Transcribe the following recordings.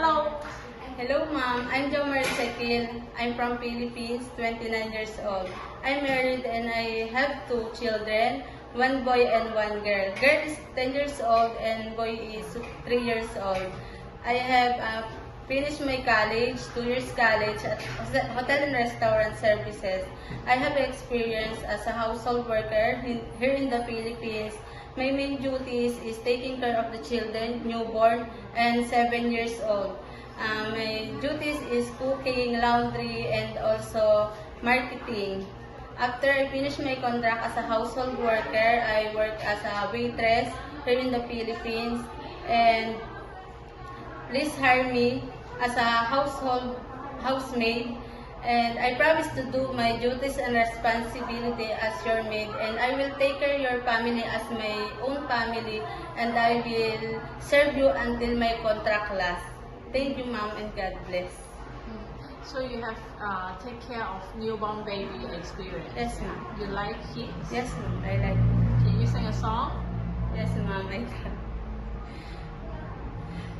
Hello. Hello, ma'am. I'm Jomar Sekil. I'm from Philippines, 29 years old. I'm married and I have 2 children, 1 boy and 1 girl. Girl is 10 years old and boy is 3 years old. I have finished my college, 2 years college at hotel and restaurant services. I have experience as a household worker here in the Philippines. My main duties is taking care of the children, newborn, and 7 years old. My duties is cooking, laundry, and also marketing. After I finish my contract as a household worker, I work as a waitress here in the Philippines. And please hire me as a housemaid. And I promise to do my duties and responsibility as your maid. And I will take care of your family as my own family. And I will serve you until my contract lasts. Thank you, ma'am, and God bless. So you have take care of newborn baby experience. Yes, ma'am. You like kids? Yes, ma'am. I like. Can you sing a song? Yes, ma'am. I can.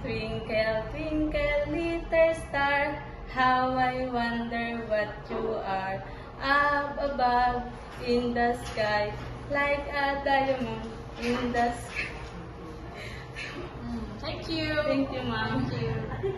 Twinkle, twinkle, little star, how I wonder what you are. Up above in the sky, like a diamond in the sky. Thank you. Thank you, ma'am. Thank you.